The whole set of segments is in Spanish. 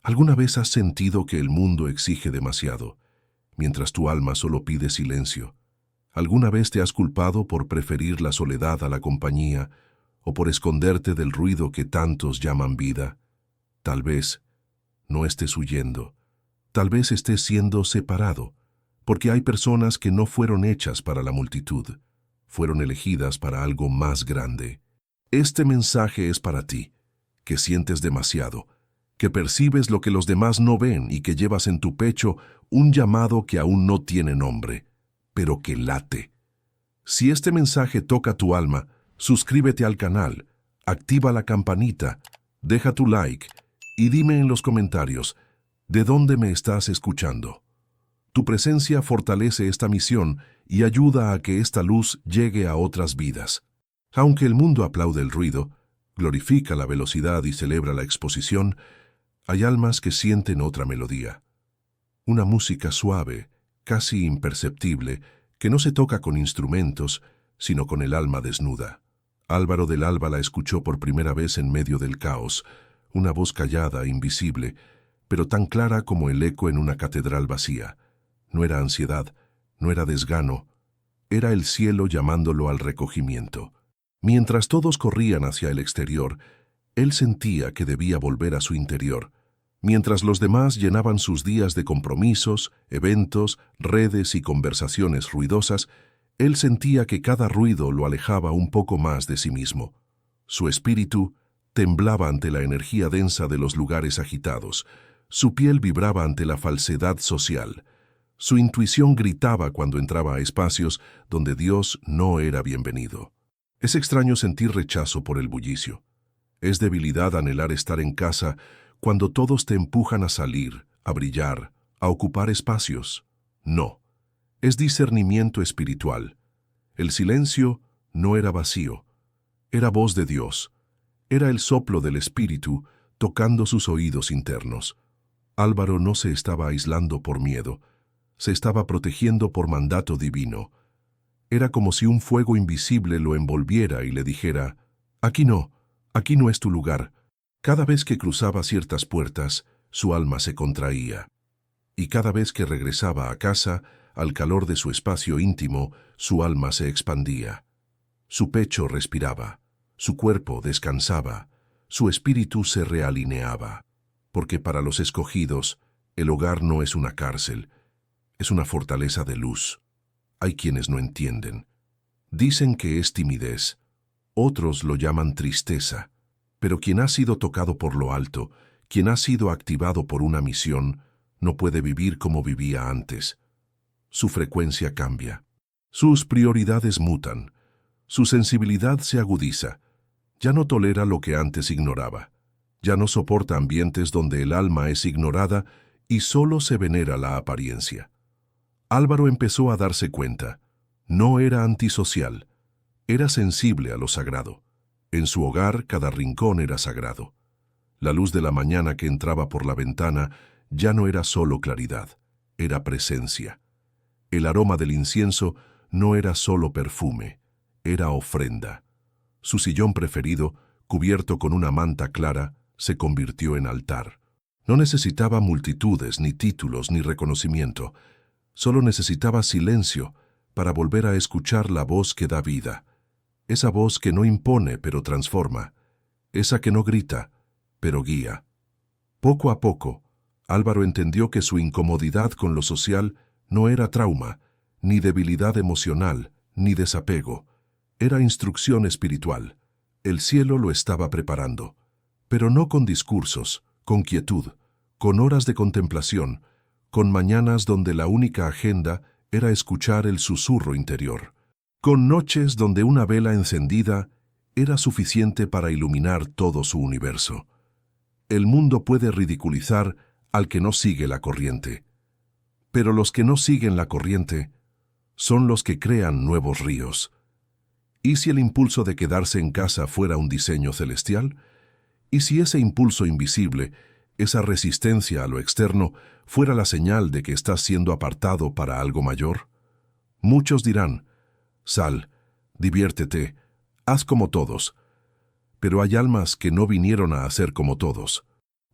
¿Alguna vez has sentido que el mundo exige demasiado, mientras tu alma solo pide silencio? ¿Alguna vez te has culpado por preferir la soledad a la compañía o por esconderte del ruido que tantos llaman vida? Tal vez no estés huyendo, tal vez estés siendo separado, porque hay personas que no fueron hechas para la multitud, fueron elegidas para algo más grande. Este mensaje es para ti, que sientes demasiado, que percibes lo que los demás no ven y que llevas en tu pecho un llamado que aún no tiene nombre, pero que late. Si este mensaje toca tu alma, suscríbete al canal, activa la campanita, deja tu like y dime en los comentarios de dónde me estás escuchando. Tu presencia fortalece esta misión y ayuda a que esta luz llegue a otras vidas. Aunque el mundo aplaude el ruido, glorifica la velocidad y celebra la exposición, hay almas que sienten otra melodía. Una música suave, casi imperceptible, que no se toca con instrumentos, sino con el alma desnuda. Álvaro del Alba la escuchó por primera vez en medio del caos, una voz callada, invisible, pero tan clara como el eco en una catedral vacía. No era ansiedad, no era desgano, era el cielo llamándolo al recogimiento. Mientras todos corrían hacia el exterior, él sentía que debía volver a su interior. Mientras los demás llenaban sus días de compromisos, eventos, redes y conversaciones ruidosas, él sentía que cada ruido lo alejaba un poco más de sí mismo. Su espíritu temblaba ante la energía densa de los lugares agitados. Su piel vibraba ante la falsedad social. Su intuición gritaba cuando entraba a espacios donde Dios no era bienvenido. Es extraño sentir rechazo por el bullicio. Es debilidad anhelar estar en casa cuando todos te empujan a salir, a brillar, a ocupar espacios. No, es discernimiento espiritual. El silencio no era vacío, era voz de Dios. Era el soplo del Espíritu tocando sus oídos internos. Álvaro no se estaba aislando por miedo, se estaba protegiendo por mandato divino. Era como si un fuego invisible lo envolviera y le dijera, aquí no es tu lugar. Cada vez que cruzaba ciertas puertas, su alma se contraía. Y cada vez que regresaba a casa, al calor de su espacio íntimo, su alma se expandía. Su pecho respiraba, su cuerpo descansaba, su espíritu se realineaba. Porque para los escogidos, el hogar no es una cárcel, es una fortaleza de luz. Hay quienes no entienden. Dicen que es timidez, otros lo llaman tristeza, pero quien ha sido tocado por lo alto, quien ha sido activado por una misión, no puede vivir como vivía antes. Su frecuencia cambia, sus prioridades mutan, su sensibilidad se agudiza, ya no tolera lo que antes ignoraba, ya no soporta ambientes donde el alma es ignorada y solo se venera la apariencia. Álvaro empezó a darse cuenta, no era antisocial, era sensible a lo sagrado. En su hogar cada rincón era sagrado. La luz de la mañana que entraba por la ventana ya no era solo claridad, era presencia. El aroma del incienso no era solo perfume, era ofrenda. Su sillón preferido, cubierto con una manta clara, se convirtió en altar. No necesitaba multitudes, ni títulos, ni reconocimiento. Solo necesitaba silencio para volver a escuchar la voz que da vida. Esa voz que no impone pero transforma. Esa que no grita, pero guía. Poco a poco, Álvaro entendió que su incomodidad con lo social no era trauma, ni debilidad emocional, ni desapego. Era instrucción espiritual. El cielo lo estaba preparando. Pero no con discursos, con quietud, con horas de contemplación, con mañanas donde la única agenda era escuchar el susurro interior, con noches donde una vela encendida era suficiente para iluminar todo su universo. El mundo puede ridiculizar al que no sigue la corriente, pero los que no siguen la corriente son los que crean nuevos ríos. ¿Y si el impulso de quedarse en casa fuera un diseño celestial? ¿Y si ese impulso invisible, esa resistencia a lo externo, fuera la señal de que estás siendo apartado para algo mayor? Muchos dirán, sal, diviértete, haz como todos. Pero hay almas que no vinieron a hacer como todos.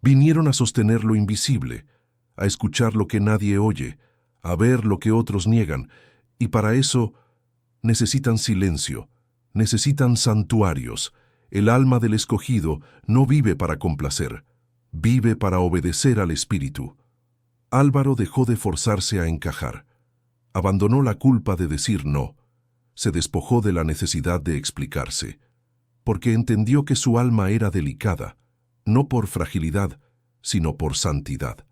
Vinieron a sostener lo invisible, a escuchar lo que nadie oye, a ver lo que otros niegan, y para eso necesitan silencio, necesitan santuarios. El alma del escogido no vive para complacer, vive para obedecer al Espíritu. Álvaro dejó de forzarse a encajar. Abandonó la culpa de decir no. Se despojó de la necesidad de explicarse, porque entendió que su alma era delicada, no por fragilidad, sino por santidad.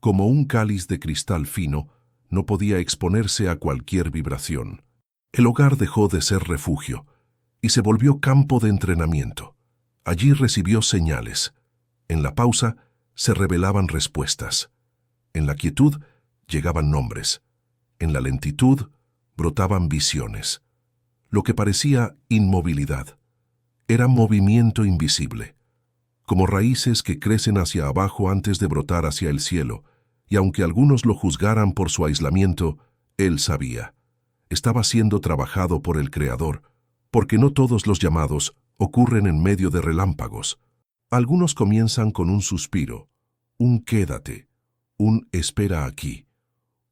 Como un cáliz de cristal fino, no podía exponerse a cualquier vibración. El hogar dejó de ser refugio y se volvió campo de entrenamiento. Allí recibió señales. En la pausa se revelaban respuestas. En la quietud llegaban nombres. En la lentitud brotaban visiones. Lo que parecía inmovilidad era movimiento invisible, como raíces que crecen hacia abajo antes de brotar hacia el cielo, y aunque algunos lo juzgaran por su aislamiento, él sabía. Estaba siendo trabajado por el Creador, porque no todos los llamados ocurren en medio de relámpagos. Algunos comienzan con un suspiro, un quédate, un espera aquí,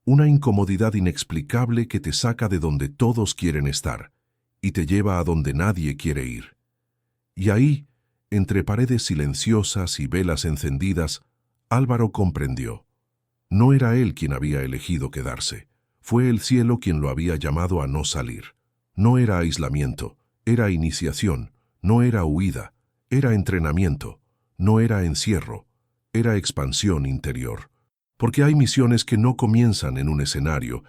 una incomodidad inexplicable que te saca de donde todos quieren estar y te lleva a donde nadie quiere ir. Y ahí, entre paredes silenciosas y velas encendidas, Álvaro comprendió. No era él quien había elegido quedarse. Fue el cielo quien lo había llamado a no salir. No era aislamiento, era iniciación. No era huida, era entrenamiento. No era encierro, era expansión interior. Porque hay misiones que no comienzan en un escenario,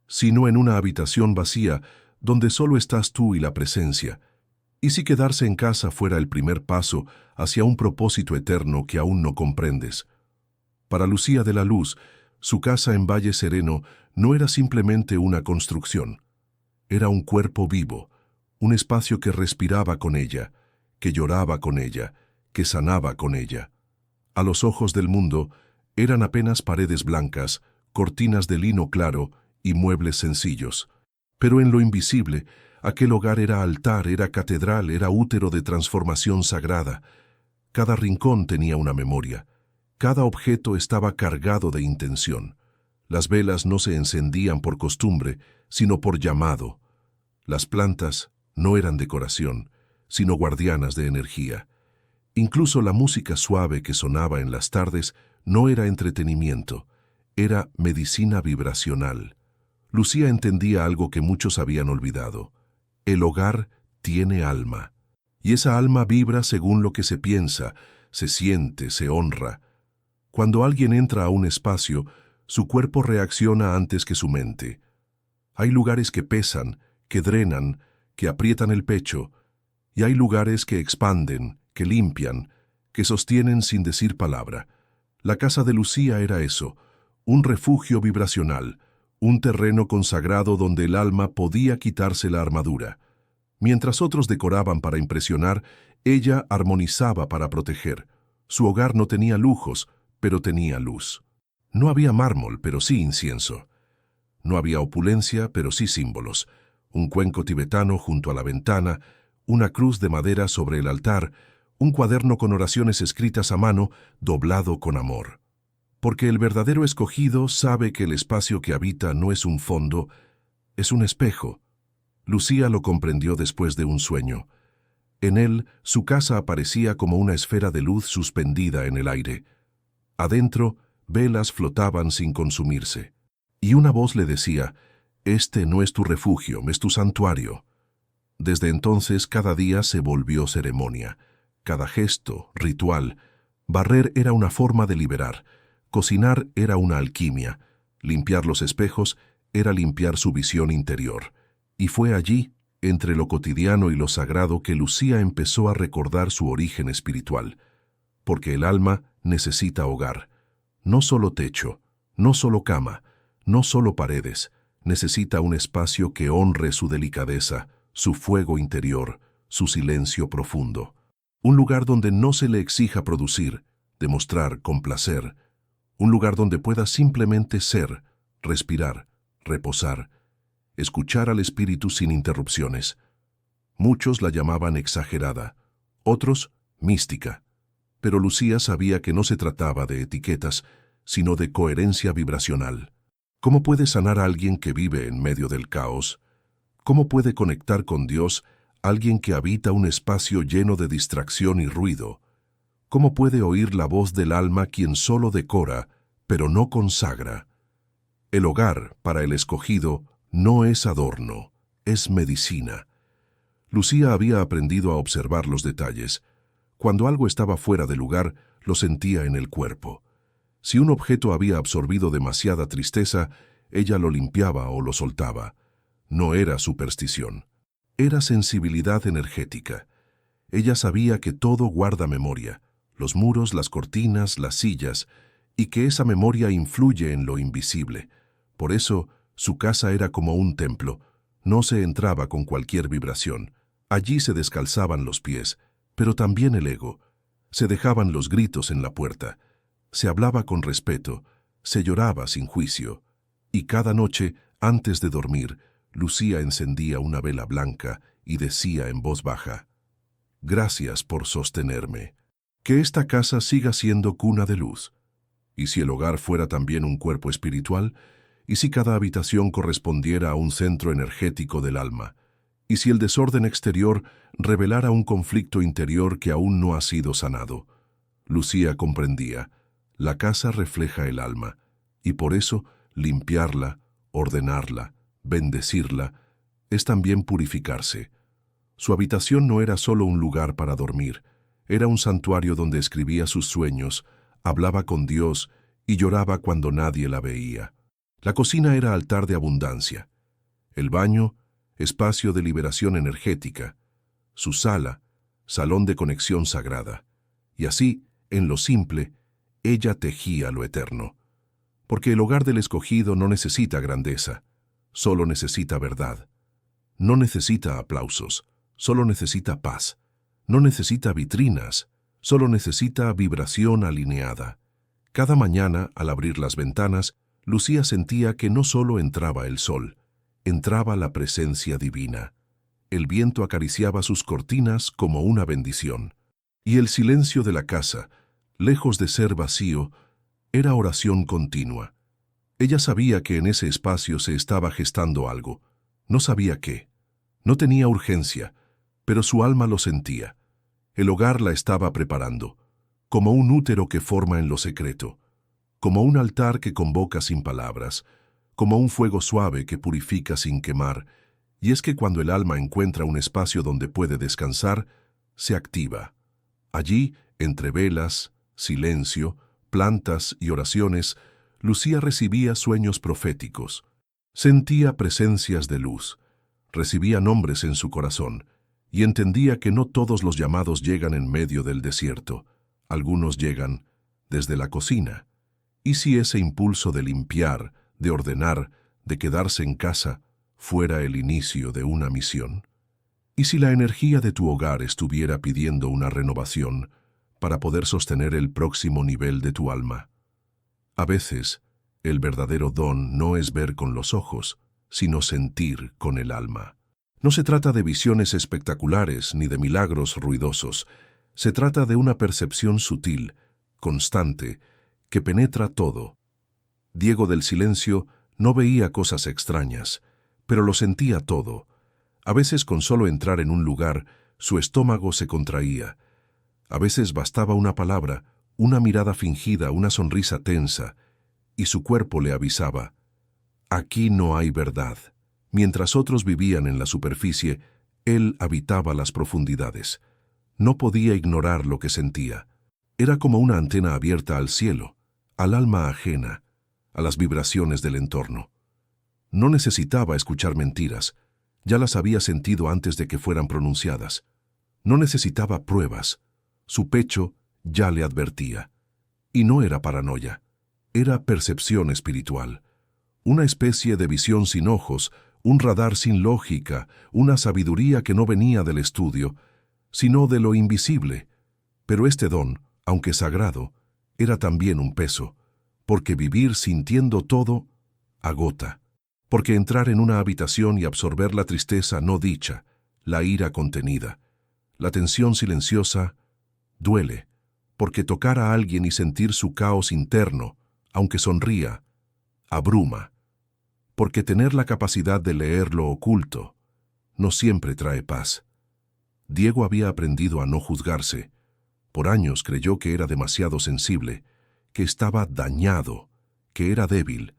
sino en una habitación vacía donde solo estás tú y la presencia. ¿Y si quedarse en casa fuera el primer paso hacia un propósito eterno que aún no comprendes? Para Lucía de la Luz, su casa en Valle Sereno no era simplemente una construcción. Era un cuerpo vivo, un espacio que respiraba con ella, que lloraba con ella, que sanaba con ella. A los ojos del mundo, eran apenas paredes blancas, cortinas de lino claro y muebles sencillos. Pero en lo invisible, aquel hogar era altar, era catedral, era útero de transformación sagrada. Cada rincón tenía una memoria. Cada objeto estaba cargado de intención. Las velas no se encendían por costumbre, sino por llamado. Las plantas no eran decoración, sino guardianas de energía. Incluso la música suave que sonaba en las tardes no era entretenimiento, era medicina vibracional. Lucía entendía algo que muchos habían olvidado. El hogar tiene alma, y esa alma vibra según lo que se piensa, se siente, se honra. Cuando alguien entra a un espacio, su cuerpo reacciona antes que su mente. Hay lugares que pesan, que drenan, que aprietan el pecho, y hay lugares que expanden, que limpian, que sostienen sin decir palabra. La casa de Lucía era eso, un refugio vibracional, un terreno consagrado donde el alma podía quitarse la armadura. Mientras otros decoraban para impresionar, ella armonizaba para proteger. Su hogar no tenía lujos, pero tenía luz. No había mármol, pero sí incienso. No había opulencia, pero sí símbolos. Un cuenco tibetano junto a la ventana, una cruz de madera sobre el altar, un cuaderno con oraciones escritas a mano, doblado con amor. Porque el verdadero escogido sabe que el espacio que habita no es un fondo, es un espejo. Lucía lo comprendió después de un sueño. En él, su casa aparecía como una esfera de luz suspendida en el aire. Adentro, velas flotaban sin consumirse. Y una voz le decía, «Este no es tu refugio, es tu santuario». Desde entonces, cada día se volvió ceremonia. Cada gesto, ritual. Barrer era una forma de liberar. Cocinar era una alquimia. Limpiar los espejos era limpiar su visión interior. Y fue allí, entre lo cotidiano y lo sagrado, que Lucía empezó a recordar su origen espiritual. Porque el alma necesita hogar. No solo techo, no solo cama, no solo paredes. Necesita un espacio que honre su delicadeza, su fuego interior, su silencio profundo. Un lugar donde no se le exija producir, demostrar, complacer. Un lugar donde pueda simplemente ser, respirar, reposar, escuchar al espíritu sin interrupciones. Muchos la llamaban exagerada, otros mística. Pero Lucía sabía que no se trataba de etiquetas, sino de coherencia vibracional. ¿Cómo puede sanar a alguien que vive en medio del caos? ¿Cómo puede conectar con Dios alguien que habita un espacio lleno de distracción y ruido? ¿Cómo puede oír la voz del alma quien solo decora, pero no consagra? El hogar, para el escogido, no es adorno, es medicina. Lucía había aprendido a observar los detalles. Cuando algo estaba fuera de lugar, lo sentía en el cuerpo. Si un objeto había absorbido demasiada tristeza, ella lo limpiaba o lo soltaba. No era superstición. Era sensibilidad energética. Ella sabía que todo guarda memoria, los muros, las cortinas, las sillas, y que esa memoria influye en lo invisible. Por eso, su casa era como un templo. No se entraba con cualquier vibración. Allí se descalzaban los pies, pero también el ego. Se dejaban los gritos en la puerta. Se hablaba con respeto, se lloraba sin juicio. Y cada noche, antes de dormir, Lucía encendía una vela blanca y decía en voz baja: «Gracias por sostenerme. Que esta casa siga siendo cuna de luz». ¿Y si el hogar fuera también un cuerpo espiritual? ¿Y si cada habitación correspondiera a un centro energético del alma? ¿Y si el desorden exterior revelara un conflicto interior que aún no ha sido sanado? Lucía comprendía: la casa refleja el alma, y por eso limpiarla, ordenarla, bendecirla, es también purificarse. Su habitación no era solo un lugar para dormir, era un santuario donde escribía sus sueños, hablaba con Dios y lloraba cuando nadie la veía. La cocina era altar de abundancia, el baño, espacio de liberación energética, su sala, salón de conexión sagrada. Y así, en lo simple, ella tejía lo eterno. Porque el hogar del escogido no necesita grandeza, solo necesita verdad. No necesita aplausos, solo necesita paz. No necesita vitrinas, solo necesita vibración alineada. Cada mañana, al abrir las ventanas, Lucía sentía que no solo entraba el sol, entraba la presencia divina. El viento acariciaba sus cortinas como una bendición. Y el silencio de la casa, lejos de ser vacío, era oración continua. Ella sabía que en ese espacio se estaba gestando algo. No sabía qué. No tenía urgencia, pero su alma lo sentía. El hogar la estaba preparando, como un útero que forma en lo secreto, como un altar que convoca sin palabras, como un fuego suave que purifica sin quemar. Y es que cuando el alma encuentra un espacio donde puede descansar, se activa. Allí, entre velas, silencio, plantas y oraciones, Lucía recibía sueños proféticos. Sentía presencias de luz, recibía nombres en su corazón, y entendía que no todos los llamados llegan en medio del desierto. Algunos llegan desde la cocina. ¿Y si ese impulso de limpiar, de ordenar, de quedarse en casa, fuera el inicio de una misión? ¿Y si la energía de tu hogar estuviera pidiendo una renovación para poder sostener el próximo nivel de tu alma? A veces, el verdadero don no es ver con los ojos, sino sentir con el alma. No se trata de visiones espectaculares ni de milagros ruidosos. Se trata de una percepción sutil, constante, que penetra todo. Diego del Silencio no veía cosas extrañas, pero lo sentía todo. A veces con solo entrar en un lugar, su estómago se contraía. A veces bastaba una palabra, una mirada fingida, una sonrisa tensa, y su cuerpo le avisaba: aquí no hay verdad. Mientras otros vivían en la superficie, él habitaba las profundidades. No podía ignorar lo que sentía. Era como una antena abierta al cielo, al alma ajena, a las vibraciones del entorno. No necesitaba escuchar mentiras, ya las había sentido antes de que fueran pronunciadas. No necesitaba pruebas, su pecho ya le advertía. Y no era paranoia, era percepción espiritual. Una especie de visión sin ojos, un radar sin lógica, una sabiduría que no venía del estudio, sino de lo invisible. Pero este don, aunque sagrado, era también un peso, porque vivir sintiendo todo agota, porque entrar en una habitación y absorber la tristeza no dicha, la ira contenida, la tensión silenciosa, duele, porque tocar a alguien y sentir su caos interno, aunque sonría, abruma, porque tener la capacidad de leer lo oculto no siempre trae paz. Diego había aprendido a no juzgarse. Por años creyó que era demasiado sensible, que estaba dañado, que era débil,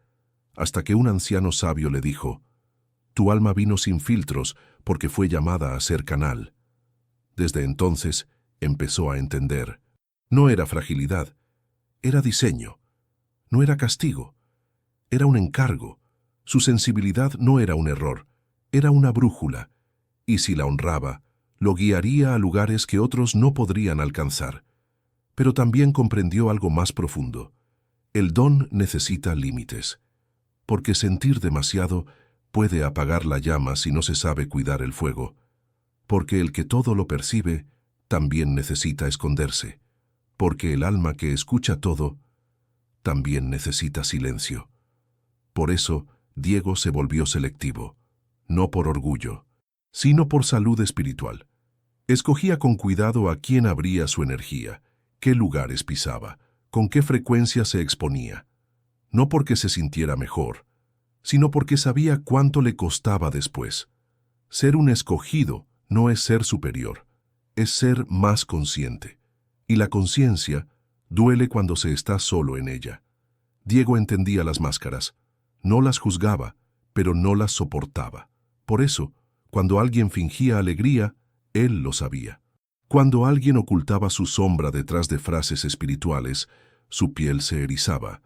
hasta que un anciano sabio le dijo: «Tu alma vino sin filtros porque fue llamada a ser canal». Desde entonces empezó a entender. No era fragilidad, era diseño. No era castigo, era un encargo. Su sensibilidad no era un error, era una brújula, y si la honraba, lo guiaría a lugares que otros no podrían alcanzar. Pero también comprendió algo más profundo. El don necesita límites, porque sentir demasiado puede apagar la llama si no se sabe cuidar el fuego, porque el que todo lo percibe también necesita esconderse, porque el alma que escucha todo también necesita silencio. Por eso, Diego se volvió selectivo, no por orgullo, sino por salud espiritual. Escogía con cuidado a quién abría su energía, qué lugares pisaba, con qué frecuencia se exponía. No porque se sintiera mejor, sino porque sabía cuánto le costaba después. Ser un escogido no es ser superior, es ser más consciente. Y la conciencia duele cuando se está solo en ella. Diego entendía las máscaras. No las juzgaba, pero no las soportaba. Por eso, cuando alguien fingía alegría, él lo sabía. Cuando alguien ocultaba su sombra detrás de frases espirituales, su piel se erizaba.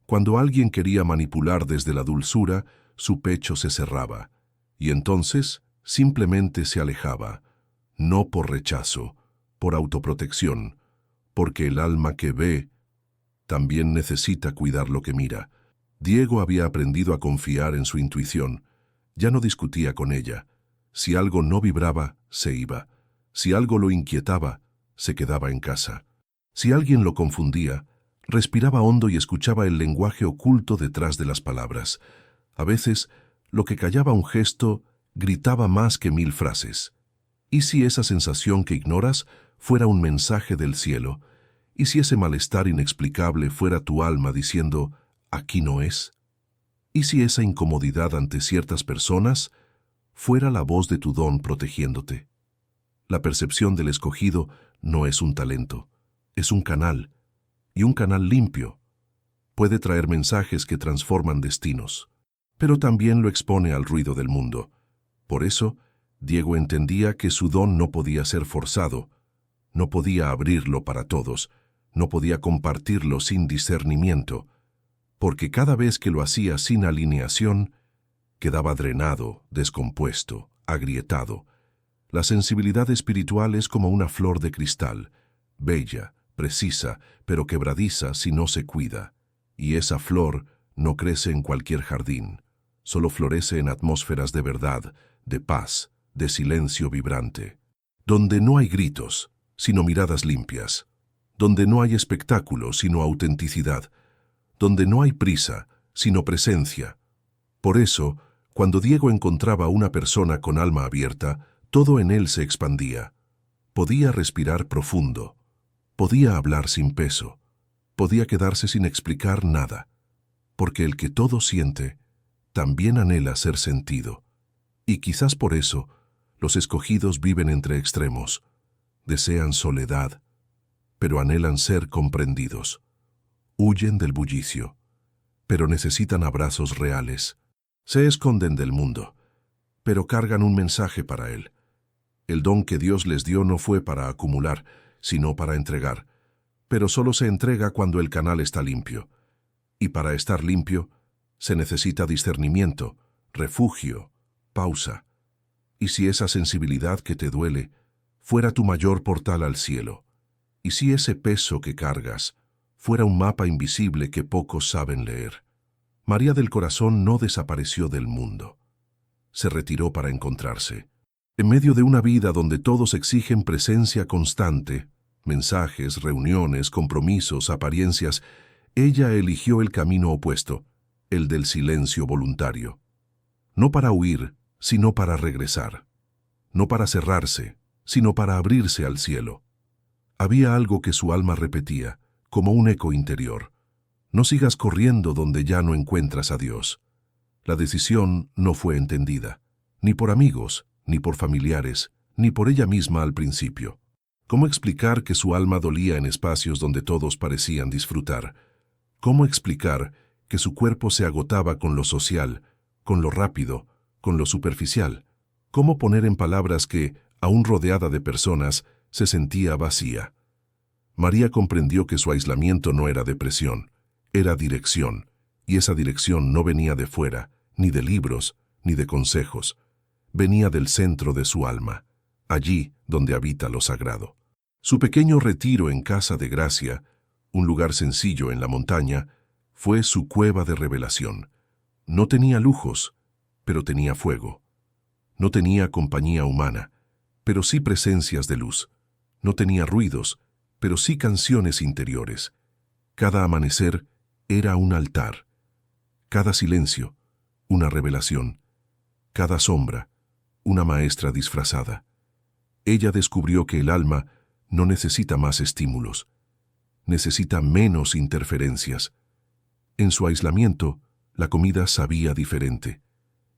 Cuando alguien quería manipular desde la dulzura, su pecho se cerraba. Y entonces, simplemente se alejaba, no por rechazo, por autoprotección, porque el alma que ve también necesita cuidar lo que mira. Diego había aprendido a confiar en su intuición. Ya no discutía con ella. Si algo no vibraba, se iba. Si algo lo inquietaba, se quedaba en casa. Si alguien lo confundía, respiraba hondo y escuchaba el lenguaje oculto detrás de las palabras. A veces, lo que callaba un gesto gritaba más que 1000 frases. ¿Y si esa sensación que ignoras fuera un mensaje del cielo? ¿Y si ese malestar inexplicable fuera tu alma diciendo: «Aquí no es»? ¿Y si esa incomodidad ante ciertas personas fuera la voz de tu don protegiéndote? La percepción del escogido no es un talento, es un canal, y un canal limpio. Puede traer mensajes que transforman destinos, pero también lo expone al ruido del mundo. Por eso, Diego entendía que su don no podía ser forzado, no podía abrirlo para todos, no podía compartirlo sin discernimiento, porque cada vez que lo hacía sin alineación, quedaba drenado, descompuesto, agrietado. La sensibilidad espiritual es como una flor de cristal, bella, precisa, pero quebradiza si no se cuida. Y esa flor no crece en cualquier jardín, solo florece en atmósferas de verdad, de paz, de silencio vibrante, donde no hay gritos, sino miradas limpias, donde no hay espectáculo, sino autenticidad, donde no hay prisa, sino presencia. Por eso, cuando Diego encontraba a una persona con alma abierta, todo en él se expandía. Podía respirar profundo, podía hablar sin peso, podía quedarse sin explicar nada, porque el que todo siente, también anhela ser sentido. Y quizás por eso, los escogidos viven entre extremos, desean soledad, pero anhelan ser comprendidos. Huyen del bullicio, pero necesitan abrazos reales. Se esconden del mundo, pero cargan un mensaje para él. El don que Dios les dio no fue para acumular, sino para entregar. Pero solo se entrega cuando el canal está limpio. Y para estar limpio, se necesita discernimiento, refugio, pausa. Y si esa sensibilidad que te duele fuera tu mayor portal al cielo, y si ese peso que cargas fuera un mapa invisible que pocos saben leer. María del Corazón no desapareció del mundo. Se retiró para encontrarse. En medio de una vida donde todos exigen presencia constante, mensajes, reuniones, compromisos, apariencias, ella eligió el camino opuesto, el del silencio voluntario. No para huir, sino para regresar. No para cerrarse, sino para abrirse al cielo. Había algo que su alma repetía, como un eco interior. No sigas corriendo donde ya no encuentras a Dios. La decisión no fue entendida, ni por amigos, ni por familiares, ni por ella misma al principio. ¿Cómo explicar que su alma dolía en espacios donde todos parecían disfrutar? ¿Cómo explicar que su cuerpo se agotaba con lo social, con lo rápido, con lo superficial? ¿Cómo poner en palabras que, aún rodeada de personas, se sentía vacía? María comprendió que su aislamiento no era depresión, era dirección, y esa dirección no venía de fuera, ni de libros, ni de consejos. Venía del centro de su alma, allí donde habita lo sagrado. Su pequeño retiro en Casa de Gracia, un lugar sencillo en la montaña, fue su cueva de revelación. No tenía lujos, pero tenía fuego. No tenía compañía humana, pero sí presencias de luz. No tenía ruidos, pero sí canciones interiores. Cada amanecer era un altar. Cada silencio, una revelación. Cada sombra, una maestra disfrazada. Ella descubrió que el alma no necesita más estímulos. Necesita menos interferencias. En su aislamiento, la comida sabía diferente.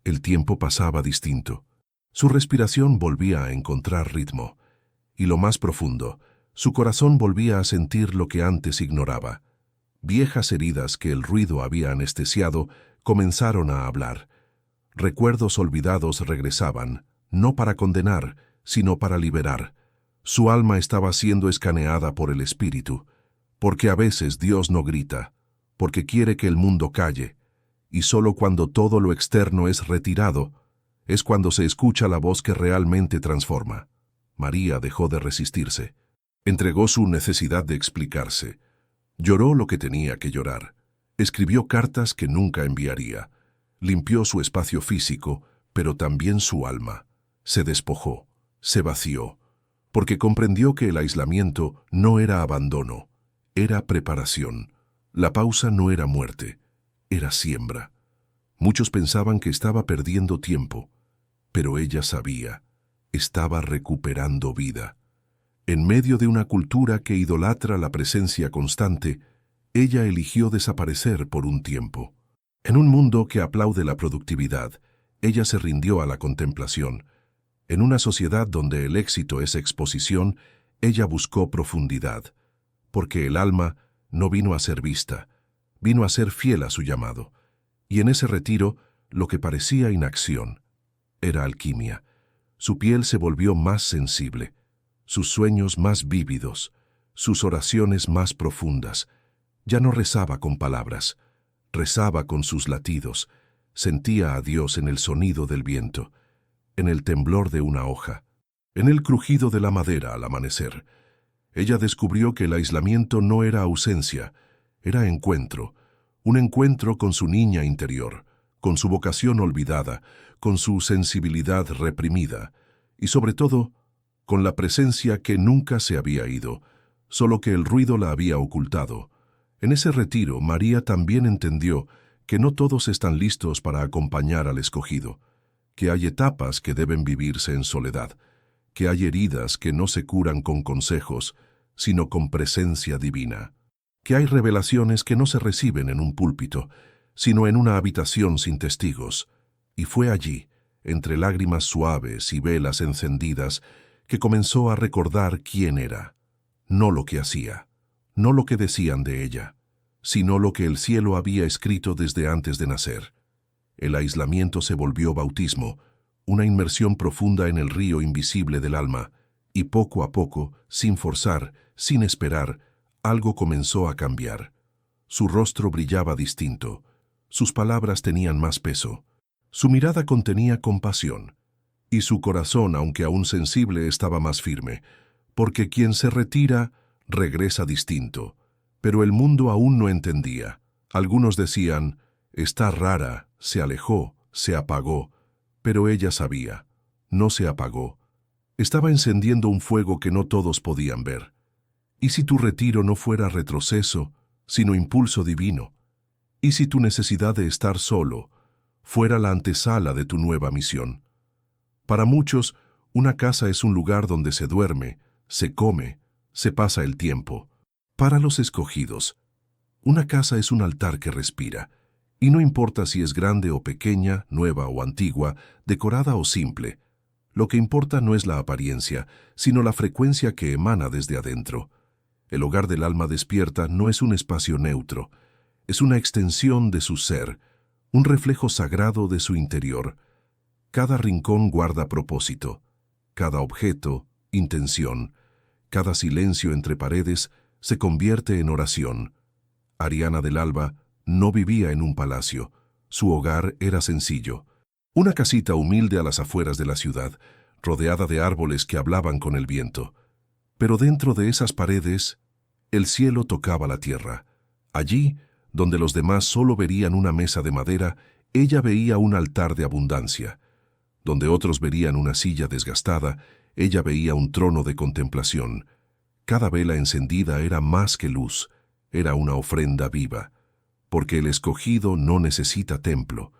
El tiempo pasaba distinto. Su respiración volvía a encontrar ritmo. Y lo más profundo, su corazón volvía a sentir lo que antes ignoraba. Viejas heridas que el ruido había anestesiado comenzaron a hablar. Recuerdos olvidados regresaban, no para condenar, sino para liberar. Su alma estaba siendo escaneada por el Espíritu, porque a veces Dios no grita, porque quiere que el mundo calle, y solo cuando todo lo externo es retirado, es cuando se escucha la voz que realmente transforma. María dejó de resistirse. Entregó su necesidad de explicarse. Lloró lo que tenía que llorar. Escribió cartas que nunca enviaría. Limpió su espacio físico, pero también su alma. Se despojó, se vació, porque comprendió que el aislamiento no era abandono, era preparación. La pausa no era muerte, era siembra. Muchos pensaban que estaba perdiendo tiempo, pero ella sabía, estaba recuperando vida. En medio de una cultura que idolatra la presencia constante, ella eligió desaparecer por un tiempo. En un mundo que aplaude la productividad, ella se rindió a la contemplación. En una sociedad donde el éxito es exposición, ella buscó profundidad, porque el alma no vino a ser vista, vino a ser fiel a su llamado. Y en ese retiro, lo que parecía inacción, era alquimia. Su piel se volvió más sensible, sus sueños más vívidos, sus oraciones más profundas. Ya no rezaba con palabras, rezaba con sus latidos, sentía a Dios en el sonido del viento, en el temblor de una hoja, en el crujido de la madera al amanecer. Ella descubrió que el aislamiento no era ausencia, era encuentro, un encuentro con su niña interior, con su vocación olvidada, con su sensibilidad reprimida, y sobre todo, con la presencia que nunca se había ido, solo que el ruido la había ocultado. En ese retiro, María también entendió que no todos están listos para acompañar al escogido, que hay etapas que deben vivirse en soledad, que hay heridas que no se curan con consejos, sino con presencia divina, que hay revelaciones que no se reciben en un púlpito, sino en una habitación sin testigos. Y fue allí, entre lágrimas suaves y velas encendidas, que comenzó a recordar quién era, no lo que hacía, no lo que decían de ella, sino lo que el cielo había escrito desde antes de nacer. El aislamiento se volvió bautismo, una inmersión profunda en el río invisible del alma, y poco a poco, sin forzar, sin esperar, algo comenzó a cambiar. Su rostro brillaba distinto, sus palabras tenían más peso, su mirada contenía compasión, y su corazón, aunque aún sensible, estaba más firme, porque quien se retira, regresa distinto. Pero el mundo aún no entendía. Algunos decían, está rara, se alejó, se apagó, pero ella sabía, no se apagó. Estaba encendiendo un fuego que no todos podían ver. ¿Y si tu retiro no fuera retroceso, sino impulso divino? ¿Y si tu necesidad de estar solo fuera la antesala de tu nueva misión? Para muchos, una casa es un lugar donde se duerme, se come, se pasa el tiempo. Para los escogidos, una casa es un altar que respira, y no importa si es grande o pequeña, nueva o antigua, decorada o simple. Lo que importa no es la apariencia, sino la frecuencia que emana desde adentro. El hogar del alma despierta no es un espacio neutro, es una extensión de su ser, un reflejo sagrado de su interior. Cada rincón guarda propósito, cada objeto, intención, cada silencio entre paredes se convierte en oración. Ariana del Alba no vivía en un palacio, su hogar era sencillo. Una casita humilde a las afueras de la ciudad, rodeada de árboles que hablaban con el viento. Pero dentro de esas paredes, el cielo tocaba la tierra. Allí, donde los demás solo verían una mesa de madera, ella veía un altar de abundancia. Donde otros verían una silla desgastada, ella veía un trono de contemplación. Cada vela encendida era más que luz, era una ofrenda viva, porque el escogido no necesita templo,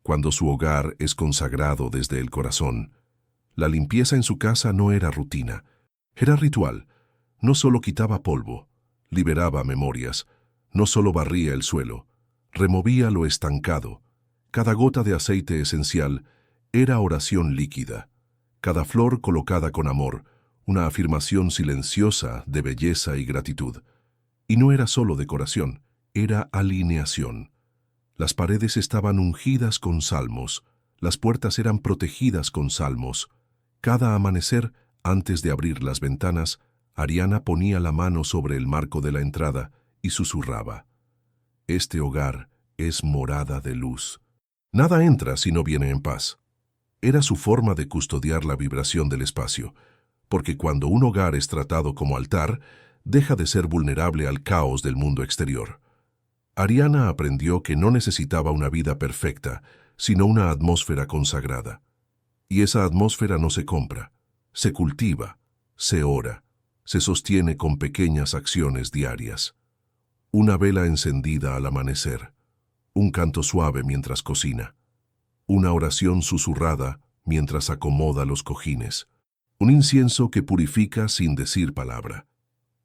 cuando su hogar es consagrado desde el corazón. La limpieza en su casa no era rutina, era ritual. No solo quitaba polvo, liberaba memorias, no solo barría el suelo, removía lo estancado. Cada gota de aceite esencial era oración líquida, cada flor colocada con amor, una afirmación silenciosa de belleza y gratitud. Y no era solo decoración, era alineación. Las paredes estaban ungidas con salmos, las puertas eran protegidas con salmos. Cada amanecer, antes de abrir las ventanas, Ariana ponía la mano sobre el marco de la entrada y susurraba: «Este hogar es morada de luz. Nada entra si no viene en paz». Era su forma de custodiar la vibración del espacio, porque cuando un hogar es tratado como altar, deja de ser vulnerable al caos del mundo exterior. Ariana aprendió que no necesitaba una vida perfecta, sino una atmósfera consagrada. Y esa atmósfera no se compra, se cultiva, se ora, se sostiene con pequeñas acciones diarias. Una vela encendida al amanecer, un canto suave mientras cocina, una oración susurrada mientras acomoda los cojines, un incienso que purifica sin decir palabra.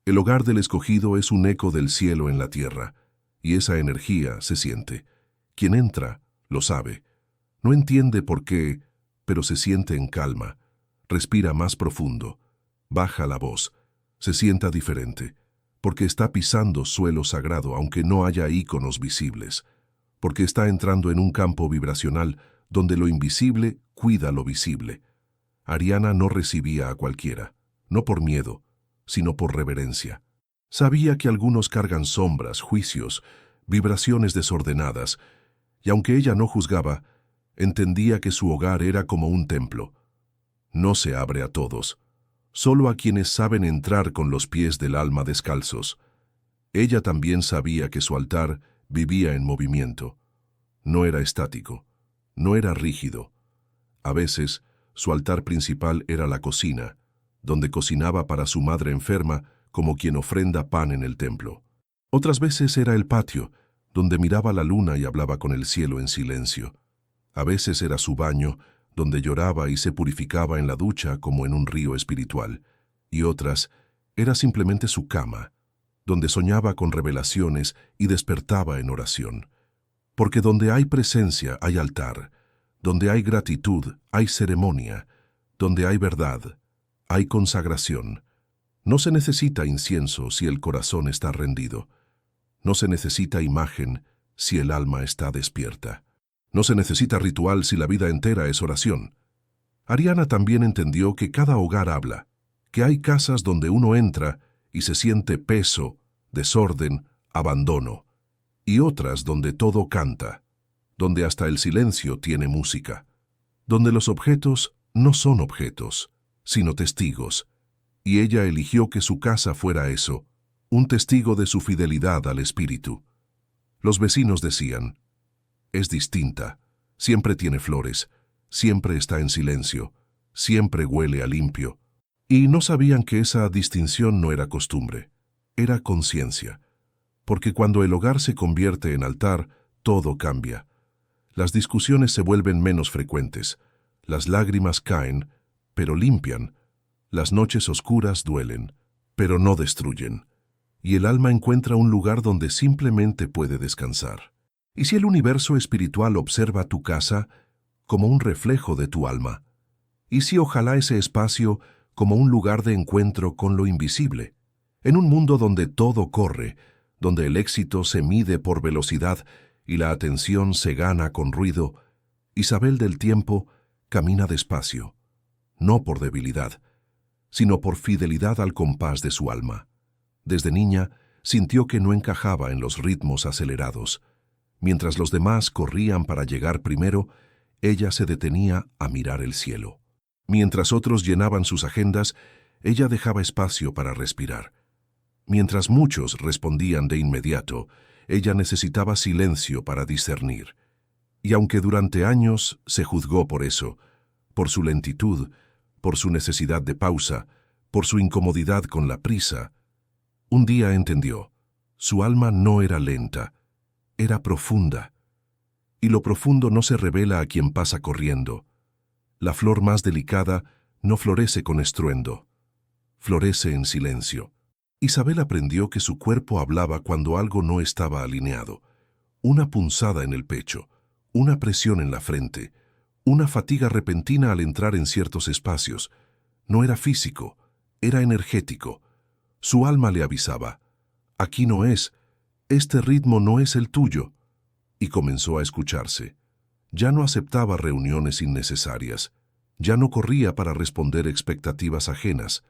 El hogar del escogido es un eco del cielo en la tierra, y esa energía se siente. Quien entra, lo sabe. No entiende por qué, pero se siente en calma, respira más profundo, baja la voz, se sienta diferente, porque está pisando suelo sagrado aunque no haya íconos visibles, porque está entrando en un campo vibracional donde lo invisible cuida lo visible. Ariana no recibía a cualquiera, no por miedo, sino por reverencia. Sabía que algunos cargan sombras, juicios, vibraciones desordenadas, y aunque ella no juzgaba, entendía que su hogar era como un templo. No se abre a todos, solo a quienes saben entrar con los pies del alma descalzos. Ella también sabía que su altar vivía en movimiento. No era estático, no era rígido. A veces, su altar principal era la cocina, donde cocinaba para su madre enferma como quien ofrenda pan en el templo. Otras veces era el patio, donde miraba la luna y hablaba con el cielo en silencio. A veces era su baño, donde lloraba y se purificaba en la ducha como en un río espiritual. Y otras, era simplemente su cama, donde soñaba con revelaciones y despertaba en oración. Porque donde hay presencia hay altar, donde hay gratitud hay ceremonia, donde hay verdad hay consagración. No se necesita incienso si el corazón está rendido. No se necesita imagen si el alma está despierta. No se necesita ritual si la vida entera es oración. Ariana también entendió que cada hogar habla, que hay casas donde uno entra y se siente peso, desorden, abandono, y otras donde todo canta, donde hasta el silencio tiene música, donde los objetos no son objetos, sino testigos, y ella eligió que su casa fuera eso, un testigo de su fidelidad al espíritu. Los vecinos decían: «Es distinta, siempre tiene flores, siempre está en silencio, siempre huele a limpio». Y no sabían que esa distinción no era costumbre, era conciencia. Porque cuando el hogar se convierte en altar, todo cambia. Las discusiones se vuelven menos frecuentes, las lágrimas caen, pero limpian. Las noches oscuras duelen, pero no destruyen, y el alma encuentra un lugar donde simplemente puede descansar. ¿Y si el universo espiritual observa tu casa como un reflejo de tu alma? ¿Y si ojalá ese espacio como un lugar de encuentro con lo invisible? En un mundo donde todo corre, donde el éxito se mide por velocidad y la atención se gana con ruido, Isabel del Tiempo camina despacio, no por debilidad, sino por fidelidad al compás de su alma. Desde niña sintió que no encajaba en los ritmos acelerados. Mientras los demás corrían para llegar primero, ella se detenía a mirar el cielo. Mientras otros llenaban sus agendas, ella dejaba espacio para respirar. Mientras muchos respondían de inmediato, ella necesitaba silencio para discernir. Y aunque durante años se juzgó por eso, por su lentitud, por su necesidad de pausa, por su incomodidad con la prisa, un día entendió, su alma no era lenta, era profunda. Y lo profundo no se revela a quien pasa corriendo. La flor más delicada no florece con estruendo, florece en silencio. Isabel aprendió que su cuerpo hablaba cuando algo no estaba alineado. Una punzada en el pecho, una presión en la frente, una fatiga repentina al entrar en ciertos espacios. No era físico, era energético. Su alma le avisaba, aquí no es, este ritmo no es el tuyo. Y comenzó a escucharse. Ya no aceptaba reuniones innecesarias, ya no corría para responder expectativas ajenas,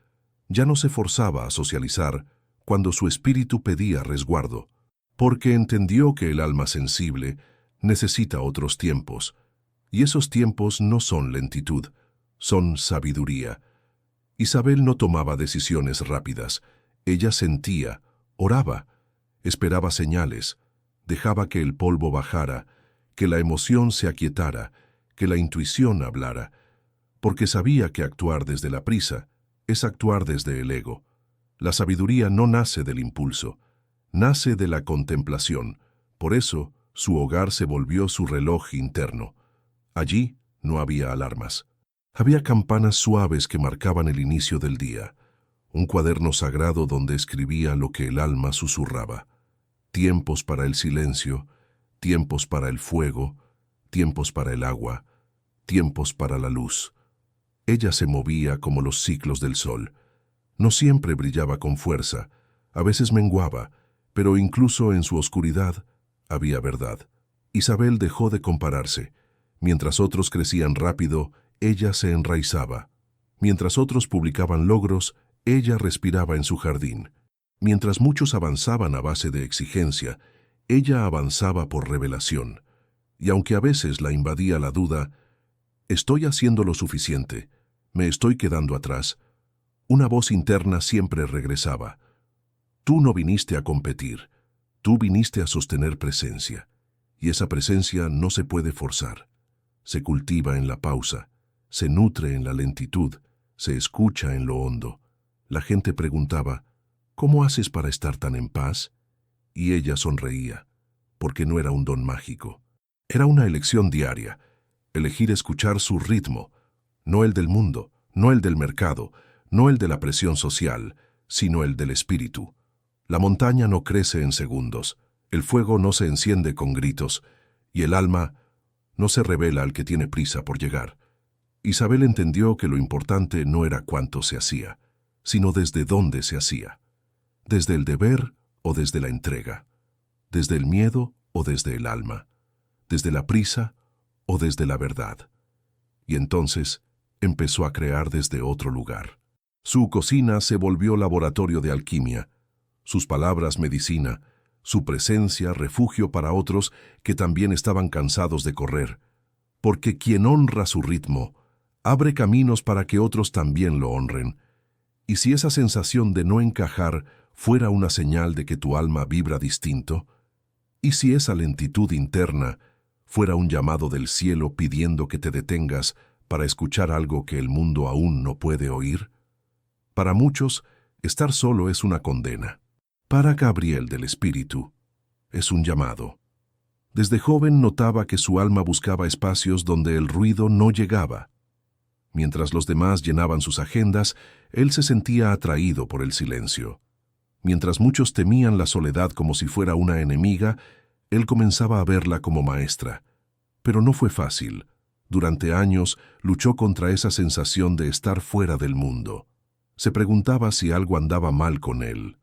ya no se forzaba a socializar cuando su espíritu pedía resguardo, porque entendió que el alma sensible necesita otros tiempos, y esos tiempos no son lentitud, son sabiduría. Isabel no tomaba decisiones rápidas, ella sentía, oraba, esperaba señales, dejaba que el polvo bajara, que la emoción se aquietara, que la intuición hablara, porque sabía que actuar desde la prisa es actuar desde el ego. La sabiduría no nace del impulso, nace de la contemplación. Por eso, su hogar se volvió su reloj interno. Allí no había alarmas. Había campanas suaves que marcaban el inicio del día, un cuaderno sagrado donde escribía lo que el alma susurraba. Tiempos para el silencio, tiempos para el fuego, tiempos para el agua, tiempos para la luz. Ella se movía como los ciclos del sol. No siempre brillaba con fuerza, a veces menguaba, pero incluso en su oscuridad había verdad. Isabel dejó de compararse. Mientras otros crecían rápido, ella se enraizaba. Mientras otros publicaban logros, ella respiraba en su jardín. Mientras muchos avanzaban a base de exigencia, ella avanzaba por revelación. Y aunque a veces la invadía la duda, ¿estoy haciendo lo suficiente? ¿Me estoy quedando atrás? Una voz interna siempre regresaba. Tú no viniste a competir, tú viniste a sostener presencia. Y esa presencia no se puede forzar. Se cultiva en la pausa, se nutre en la lentitud, se escucha en lo hondo. La gente preguntaba, ¿cómo haces para estar tan en paz? Y ella sonreía, porque no era un don mágico. Era una elección diaria, elegir escuchar su ritmo, no el del mundo, no el del mercado, no el de la presión social, sino el del espíritu. La montaña no crece en segundos, el fuego no se enciende con gritos, y el alma no se revela al que tiene prisa por llegar. Isabel entendió que lo importante no era cuánto se hacía, sino desde dónde se hacía. Desde el deber o desde la entrega, desde el miedo o desde el alma, desde la prisa o desde la verdad. Y entonces empezó a crear desde otro lugar. Su cocina se volvió laboratorio de alquimia, sus palabras medicina, su presencia refugio para otros que también estaban cansados de correr, porque quien honra su ritmo, abre caminos para que otros también lo honren. Y si esa sensación de no encajar fuera una señal de que tu alma vibra distinto, y si esa lentitud interna fuera un llamado del cielo pidiendo que te detengas para escuchar algo que el mundo aún no puede oír, para muchos, estar solo es una condena. Para Gabriel del Espíritu, es un llamado. Desde joven notaba que su alma buscaba espacios donde el ruido no llegaba. Mientras los demás llenaban sus agendas, él se sentía atraído por el silencio. Mientras muchos temían la soledad como si fuera una enemiga, él comenzaba a verla como maestra. Pero no fue fácil. Durante años luchó contra esa sensación de estar fuera del mundo. Se preguntaba si algo andaba mal con él.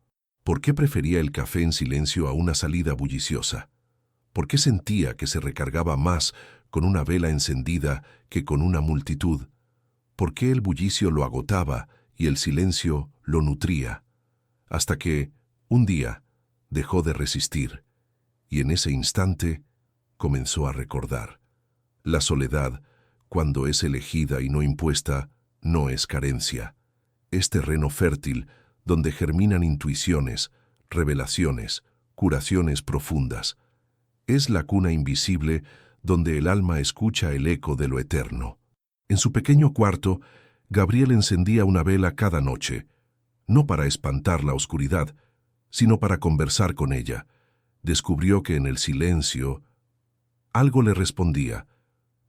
¿Por qué prefería el café en silencio a una salida bulliciosa? ¿Por qué sentía que se recargaba más con una vela encendida que con una multitud? ¿Por qué el bullicio lo agotaba y el silencio lo nutría? Hasta que, un día, dejó de resistir, y en ese instante comenzó a recordar. La soledad, cuando es elegida y no impuesta, no es carencia. Es terreno fértil donde germinan intuiciones, revelaciones, curaciones profundas. Es la cuna invisible donde el alma escucha el eco de lo eterno. En su pequeño cuarto, Gabriel encendía una vela cada noche, no para espantar la oscuridad, sino para conversar con ella. Descubrió que en el silencio algo le respondía,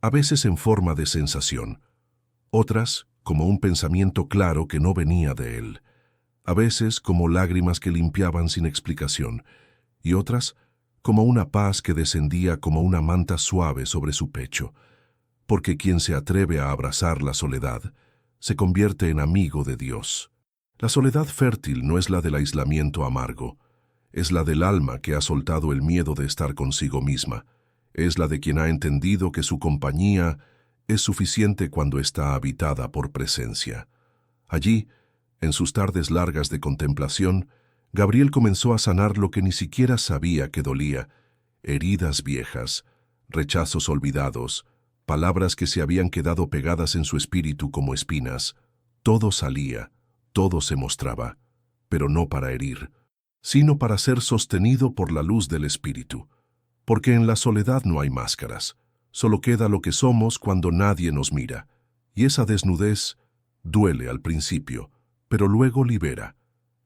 a veces en forma de sensación, otras como un pensamiento claro que no venía de él, a veces como lágrimas que limpiaban sin explicación, y otras como una paz que descendía como una manta suave sobre su pecho, porque quien se atreve a abrazar la soledad se convierte en amigo de Dios. La soledad fértil no es la del aislamiento amargo, es la del alma que ha soltado el miedo de estar consigo misma, es la de quien ha entendido que su compañía es suficiente cuando está habitada por presencia. Allí, en sus tardes largas de contemplación, Gabriel comenzó a sanar lo que ni siquiera sabía que dolía, heridas viejas, rechazos olvidados, palabras que se habían quedado pegadas en su espíritu como espinas. Todo salía, todo se mostraba, pero no para herir, sino para ser sostenido por la luz del espíritu. Porque en la soledad no hay máscaras, solo queda lo que somos cuando nadie nos mira, y esa desnudez duele al principio, pero luego libera.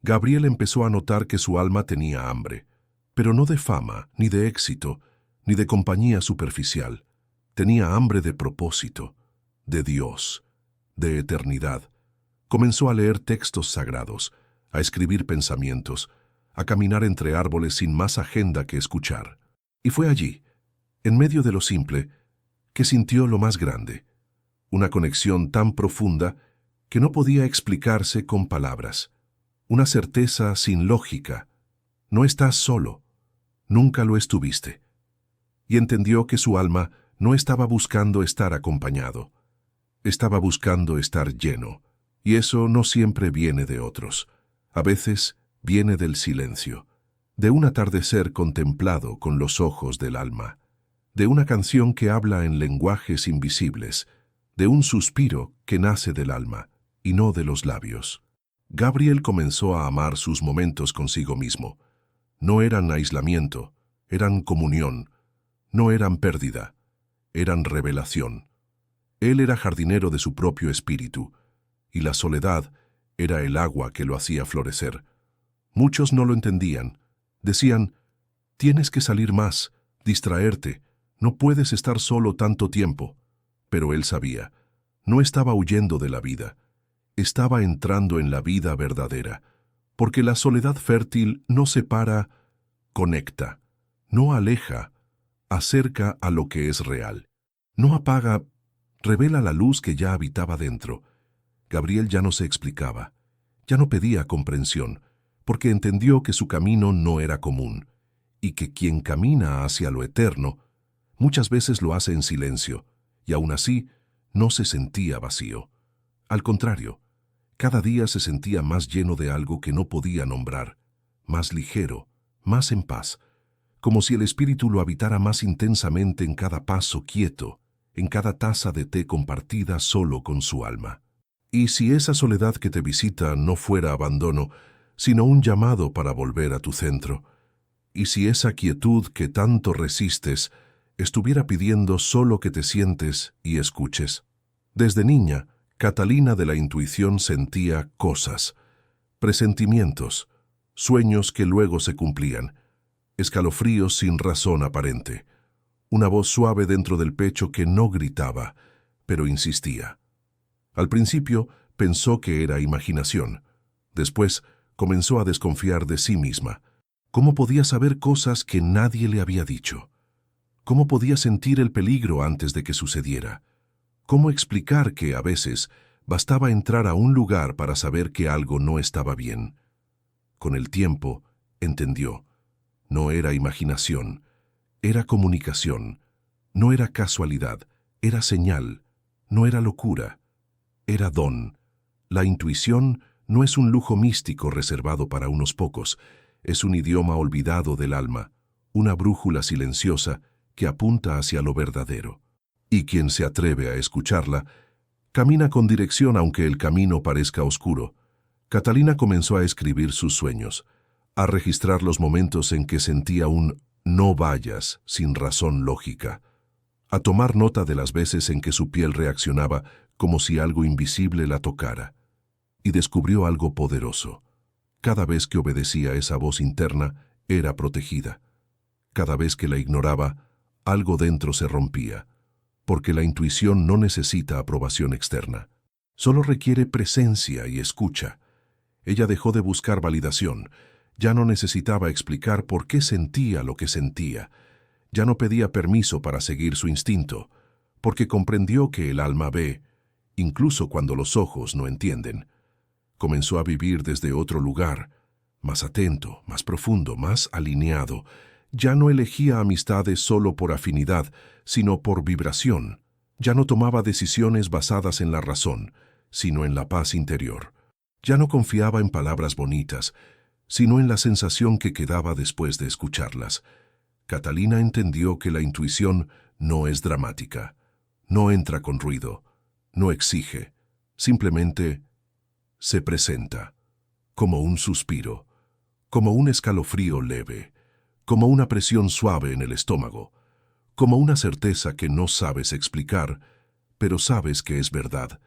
Gabriel empezó a notar que su alma tenía hambre, pero no de fama, ni de éxito, ni de compañía superficial. Tenía hambre de propósito, de Dios, de eternidad. Comenzó a leer textos sagrados, a escribir pensamientos, a caminar entre árboles sin más agenda que escuchar. Y fue allí, en medio de lo simple, que sintió lo más grande, una conexión tan profunda que no podía explicarse con palabras, una certeza sin lógica. No estás solo, nunca lo estuviste. Y entendió que su alma no estaba buscando estar acompañado, estaba buscando estar lleno, y eso no siempre viene de otros, a veces viene del silencio, de un atardecer contemplado con los ojos del alma, de una canción que habla en lenguajes invisibles, de un suspiro que nace del alma y no de los labios. Gabriel comenzó a amar sus momentos consigo mismo. No eran aislamiento, eran comunión, no eran pérdida, eran revelación. Él era jardinero de su propio espíritu, y la soledad era el agua que lo hacía florecer. Muchos no lo entendían. Decían, tienes que salir más, distraerte, no puedes estar solo tanto tiempo. Pero él sabía, no estaba huyendo de la vida, estaba entrando en la vida verdadera, porque la soledad fértil no separa, conecta, no aleja, acerca a lo que es real, no apaga, revela la luz que ya habitaba dentro. Gabriel ya no se explicaba, ya no pedía comprensión, porque entendió que su camino no era común, y que quien camina hacia lo eterno muchas veces lo hace en silencio, y aún así no se sentía vacío. Al contrario, cada día se sentía más lleno de algo que no podía nombrar, más ligero, más en paz, como si el espíritu lo habitara más intensamente en cada paso quieto, en cada taza de té compartida solo con su alma. Y si esa soledad que te visita no fuera abandono, sino un llamado para volver a tu centro, y si esa quietud que tanto resistes estuviera pidiendo solo que te sientes y escuches. Desde niña, Catalina de la intuición sentía cosas, presentimientos, sueños que luego se cumplían, escalofríos sin razón aparente, una voz suave dentro del pecho que no gritaba, pero insistía. Al principio pensó que era imaginación. Después comenzó a desconfiar de sí misma. ¿Cómo podía saber cosas que nadie le había dicho? ¿Cómo podía sentir el peligro antes de que sucediera? ¿Cómo explicar que, a veces, bastaba entrar a un lugar para saber que algo no estaba bien? Con el tiempo, entendió. No era imaginación, era comunicación. No era casualidad, era señal. No era locura, era don. La intuición no es un lujo místico reservado para unos pocos, es un idioma olvidado del alma, una brújula silenciosa que apunta hacia lo verdadero. Y quien se atreve a escucharla, camina con dirección aunque el camino parezca oscuro. Catalina comenzó a escribir sus sueños, a registrar los momentos en que sentía un «no vayas» sin razón lógica, a tomar nota de las veces en que su piel reaccionaba como si algo invisible la tocara. Y descubrió algo poderoso. Cada vez que obedecía a esa voz interna, era protegida. Cada vez que la ignoraba, algo dentro se rompía, porque la intuición no necesita aprobación externa. Solo requiere presencia y escucha. Ella dejó de buscar validación. Ya no necesitaba explicar por qué sentía lo que sentía. Ya no pedía permiso para seguir su instinto, porque comprendió que el alma ve, incluso cuando los ojos no entienden. Comenzó a vivir desde otro lugar, más atento, más profundo, más alineado. Ya no elegía amistades solo por afinidad, sino por vibración. Ya no tomaba decisiones basadas en la razón, sino en la paz interior. Ya no confiaba en palabras bonitas, sino en la sensación que quedaba después de escucharlas. Catalina entendió que la intuición no es dramática, no entra con ruido, no exige, simplemente se presenta, como un suspiro, como un escalofrío leve, como una presión suave en el estómago, como una certeza que no sabes explicar, pero sabes que es verdad,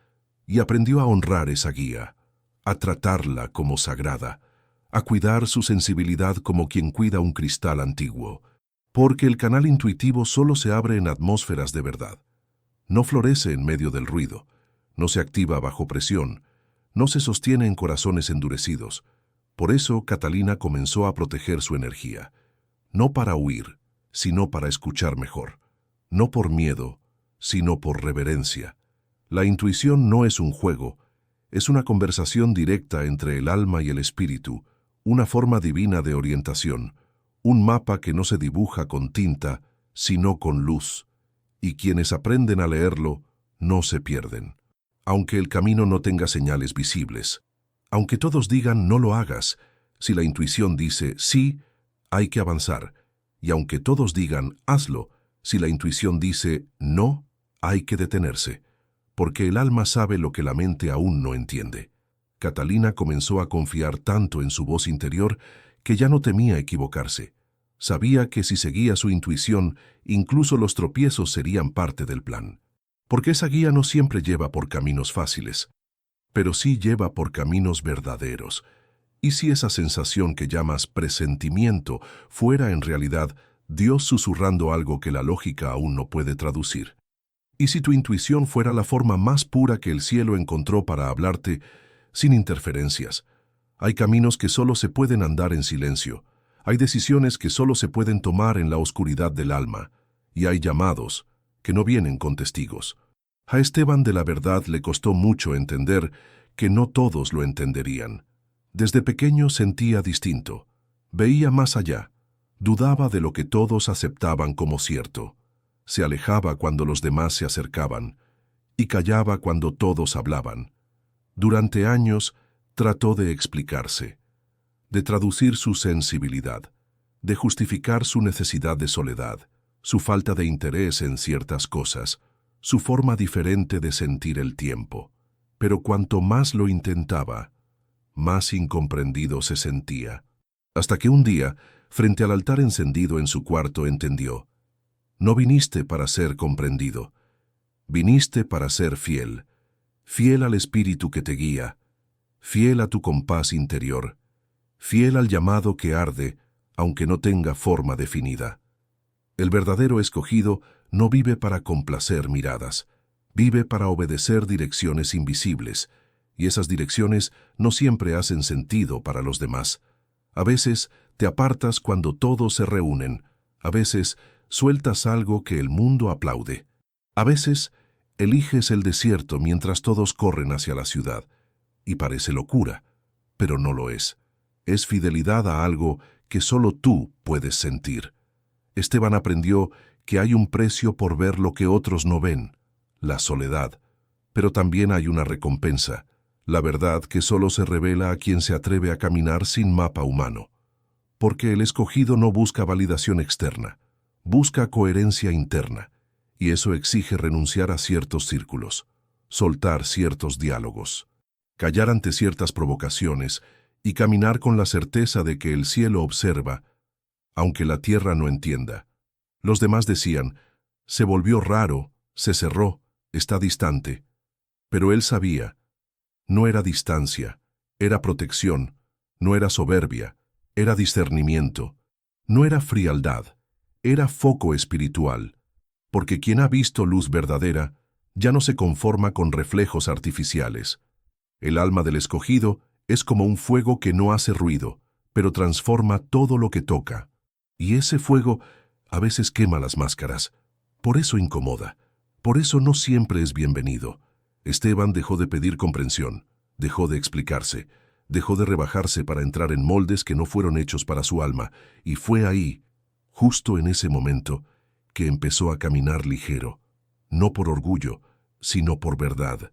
y aprendió a honrar esa guía, a tratarla como sagrada, a cuidar su sensibilidad como quien cuida un cristal antiguo, porque el canal intuitivo solo se abre en atmósferas de verdad. No florece en medio del ruido, no se activa bajo presión, no se sostiene en corazones endurecidos. Por eso Catalina comenzó a proteger su energía, no para huir, sino para escuchar mejor, no por miedo, sino por reverencia. La intuición no es un juego, es una conversación directa entre el alma y el espíritu, una forma divina de orientación, un mapa que no se dibuja con tinta, sino con luz, y quienes aprenden a leerlo no se pierden. Aunque el camino no tenga señales visibles, aunque todos digan no lo hagas, si la intuición dice sí, hay que avanzar, y aunque todos digan hazlo, si la intuición dice no, hay que detenerse, porque el alma sabe lo que la mente aún no entiende. Catalina comenzó a confiar tanto en su voz interior que ya no temía equivocarse. Sabía que si seguía su intuición, incluso los tropiezos serían parte del plan. Porque esa guía no siempre lleva por caminos fáciles, pero sí lleva por caminos verdaderos. ¿Y si esa sensación que llamas presentimiento fuera en realidad Dios susurrando algo que la lógica aún no puede traducir? ¿Y si tu intuición fuera la forma más pura que el cielo encontró para hablarte sin interferencias? Hay caminos que solo se pueden andar en silencio. Hay decisiones que solo se pueden tomar en la oscuridad del alma. Y hay llamados que no vienen con testigos. A Esteban de la Verdad le costó mucho entender que no todos lo entenderían. Desde pequeño sentía distinto. Veía más allá. Dudaba de lo que todos aceptaban como cierto. Se alejaba cuando los demás se acercaban. Y callaba cuando todos hablaban. Durante años trató de explicarse, de traducir su sensibilidad, de justificar su necesidad de soledad, su falta de interés en ciertas cosas, su forma diferente de sentir el tiempo. Pero cuanto más lo intentaba, más incomprendido se sentía. Hasta que un día, frente al altar encendido en su cuarto, entendió: no viniste para ser comprendido, viniste para ser fiel, fiel al espíritu que te guía, fiel a tu compás interior, fiel al llamado que arde, aunque no tenga forma definida. El verdadero escogido no vive para complacer miradas, Vive para obedecer direcciones invisibles, y esas direcciones no siempre hacen sentido para los demás. A veces te apartas cuando todos se reúnen, a veces sueltas algo que el mundo aplaude. A veces eliges el desierto mientras todos corren hacia la ciudad, y parece locura, pero no lo es. Es fidelidad a algo que solo tú puedes sentir. Esteban aprendió que hay un precio por ver lo que otros no ven, la soledad, pero también hay una recompensa, la verdad que solo se revela a quien se atreve a caminar sin mapa humano. Porque el escogido no busca validación externa, busca coherencia interna, y eso exige renunciar a ciertos círculos, soltar ciertos diálogos, callar ante ciertas provocaciones y caminar con la certeza de que el cielo observa, aunque la tierra no entienda. Los demás decían, se volvió raro, se cerró, está distante. Pero él sabía, no era distancia, era protección, no era soberbia, era discernimiento, no era frialdad, era foco espiritual, porque quien ha visto luz verdadera ya no se conforma con reflejos artificiales. El alma del escogido es como un fuego que no hace ruido, pero transforma todo lo que toca. Y ese fuego a veces quema las máscaras, por eso incomoda, por eso no siempre es bienvenido. Esteban dejó de pedir comprensión, dejó de explicarse, dejó de rebajarse para entrar en moldes que no fueron hechos para su alma, y fue ahí, justo en ese momento, que empezó a caminar ligero, no por orgullo, sino por verdad.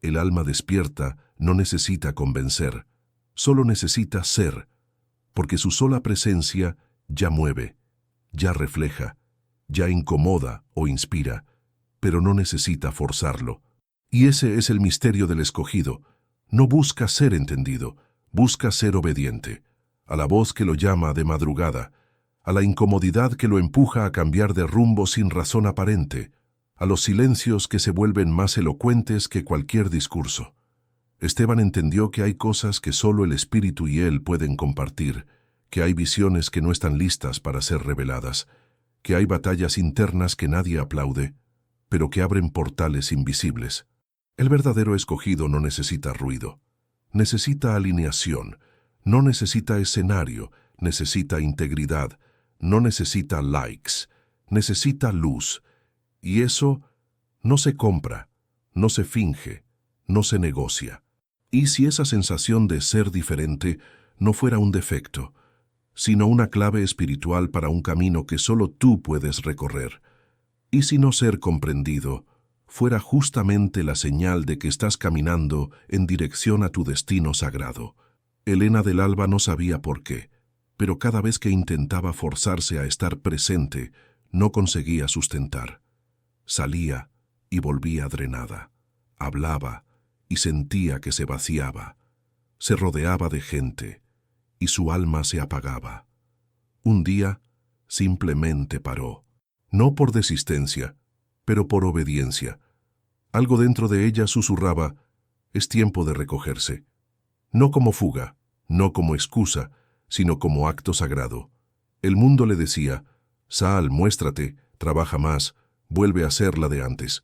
El alma despierta no necesita convencer, solo necesita ser, porque su sola presencia ya mueve, ya refleja, ya incomoda o inspira, pero no necesita forzarlo. Y ese es el misterio del escogido. No busca ser entendido, busca ser obediente, a la voz que lo llama de madrugada, a la incomodidad que lo empuja a cambiar de rumbo sin razón aparente, a los silencios que se vuelven más elocuentes que cualquier discurso. Esteban entendió que hay cosas que solo el Espíritu y él pueden compartir, que hay visiones que no están listas para ser reveladas, que hay batallas internas que nadie aplaude, pero que abren portales invisibles. El verdadero escogido no necesita ruido, necesita alineación, no necesita escenario, necesita integridad, no necesita likes, necesita luz. Y eso no se compra, no se finge, no se negocia. Y si esa sensación de ser diferente no fuera un defecto, sino una clave espiritual para un camino que solo tú puedes recorrer, y si no ser comprendido fuera justamente la señal de que estás caminando en dirección a tu destino sagrado. Helena del Alba no sabía por qué, pero cada vez que intentaba forzarse a estar presente, no conseguía sustentar. Salía y volvía drenada, hablaba y sentía que se vaciaba, se rodeaba de gente y su alma se apagaba. Un día simplemente paró, no por desistencia, pero por obediencia. Algo dentro de ella susurraba, es tiempo de recogerse. No como fuga, no como excusa, sino como acto sagrado. El mundo le decía, sal, muéstrate, trabaja más, vuelve a ser la de antes.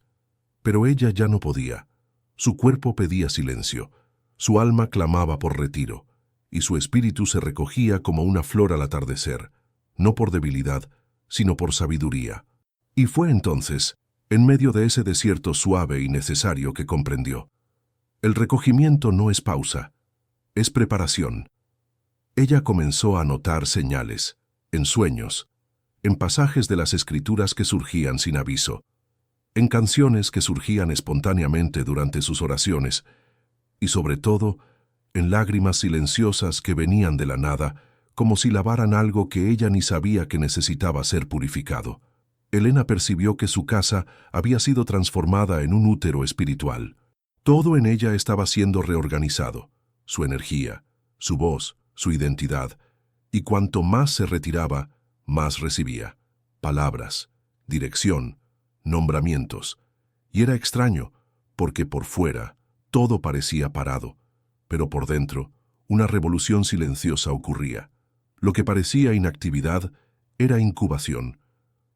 Pero ella ya no podía. Su cuerpo pedía silencio, su alma clamaba por retiro, y su espíritu se recogía como una flor al atardecer, no por debilidad, sino por sabiduría. Y fue entonces, en medio de ese desierto suave y necesario, que comprendió. El recogimiento no es pausa, es preparación. Ella comenzó a notar señales, en sueños, en pasajes de las Escrituras que surgían sin aviso, en canciones que surgían espontáneamente durante sus oraciones, y sobre todo, en lágrimas silenciosas que venían de la nada, como si lavaran algo que ella ni sabía que necesitaba ser purificado. Helena percibió que su casa había sido transformada en un útero espiritual. Todo en ella estaba siendo reorganizado, su energía, su voz, su identidad, y cuanto más se retiraba, más recibía. Palabras, dirección, nombramientos. Y era extraño, porque por fuera todo parecía parado, pero por dentro una revolución silenciosa ocurría. Lo que parecía inactividad era incubación,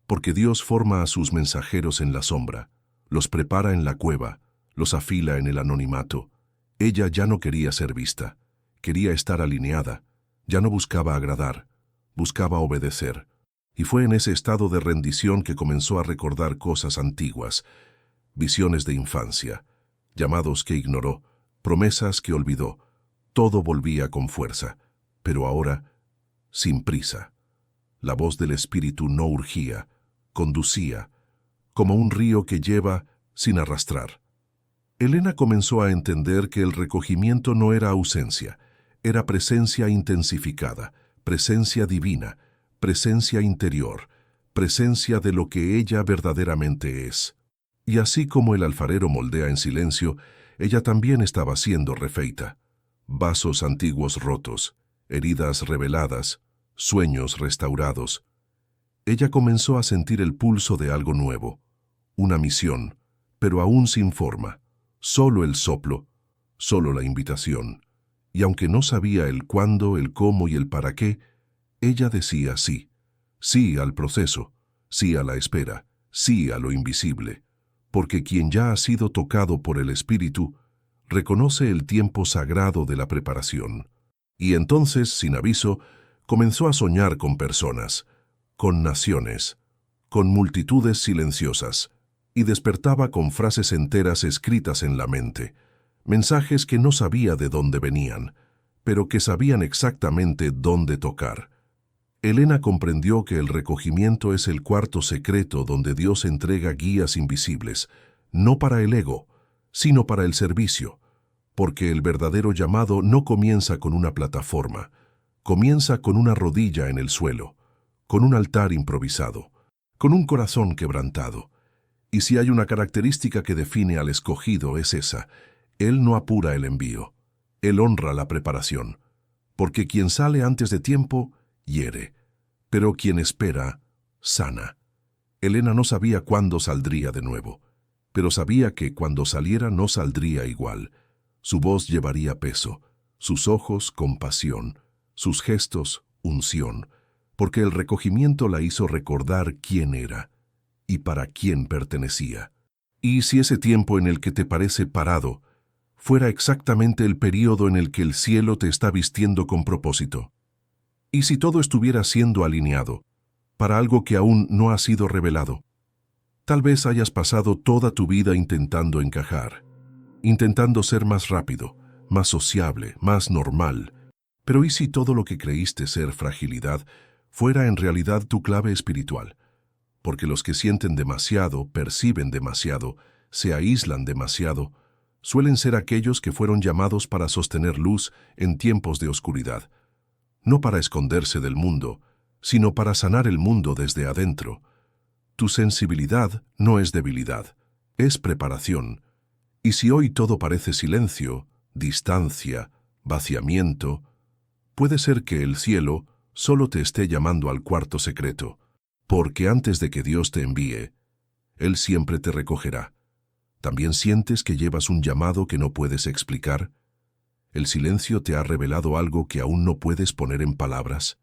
porque Dios forma a sus mensajeros en la sombra, los prepara en la cueva, los afila en el anonimato. Ella ya no quería ser vista, quería estar alineada, ya no buscaba agradar, buscaba obedecer. Y fue en ese estado de rendición que comenzó a recordar cosas antiguas, visiones de infancia, llamados que ignoró, promesas que olvidó. Todo volvía con fuerza, pero ahora, sin prisa. La voz del espíritu no urgía, conducía, como un río que lleva sin arrastrar. Elena comenzó a entender que el recogimiento no era ausencia, era presencia intensificada, presencia divina, presencia interior, presencia de lo que ella verdaderamente es. Y así como el alfarero moldea en silencio, ella también estaba siendo refeita. Vasos antiguos rotos, heridas reveladas, sueños restaurados. Ella comenzó a sentir el pulso de algo nuevo, una misión, pero aún sin forma, solo el soplo, solo la invitación. Y aunque no sabía el cuándo, el cómo y el para qué, ella decía sí, sí al proceso, sí a la espera, sí a lo invisible, porque quien ya ha sido tocado por el Espíritu, reconoce el tiempo sagrado de la preparación. Y entonces, sin aviso, comenzó a soñar con personas, con naciones, con multitudes silenciosas, y despertaba con frases enteras escritas en la mente, mensajes que no sabía de dónde venían, pero que sabían exactamente dónde tocar. Elena comprendió que el recogimiento es el cuarto secreto donde Dios entrega guías invisibles, no para el ego, sino para el servicio, porque el verdadero llamado no comienza con una plataforma, comienza con una rodilla en el suelo, con un altar improvisado, con un corazón quebrantado. Y si hay una característica que define al escogido es esa: Él no apura el envío, Él honra la preparación, porque quien sale antes de tiempo, hiere, pero quien espera, sana. Elena no sabía cuándo saldría de nuevo, pero sabía que cuando saliera no saldría igual. Su voz llevaría peso, sus ojos compasión, sus gestos unción, porque el recogimiento la hizo recordar quién era y para quién pertenecía. Y si ese tiempo en el que te parece parado fuera exactamente el período en el que el cielo te está vistiendo con propósito, y si todo estuviera siendo alineado para algo que aún no ha sido revelado, tal vez hayas pasado toda tu vida intentando encajar, intentando ser más rápido, más sociable, más normal. Pero ¿y si todo lo que creíste ser fragilidad fuera en realidad tu clave espiritual? Porque los que sienten demasiado, perciben demasiado, se aíslan demasiado, suelen ser aquellos que fueron llamados para sostener luz en tiempos de oscuridad, no para esconderse del mundo, sino para sanar el mundo desde adentro. Tu sensibilidad no es debilidad, es preparación. Y si hoy todo parece silencio, distancia, vaciamiento, puede ser que el cielo solo te esté llamando al cuarto secreto, porque antes de que Dios te envíe, Él siempre te recogerá. ¿También sientes que llevas un llamado que no puedes explicar? ¿El silencio te ha revelado algo que aún no puedes poner en palabras?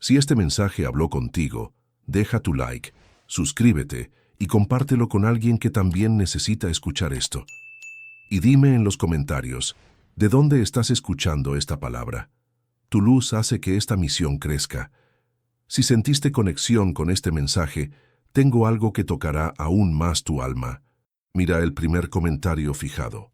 Si este mensaje habló contigo, deja tu like, suscríbete y compártelo con alguien que también necesita escuchar esto. Y dime en los comentarios, ¿de dónde estás escuchando esta palabra? Tu luz hace que esta misión crezca. Si sentiste conexión con este mensaje, tengo algo que tocará aún más tu alma. Mira el primer comentario fijado.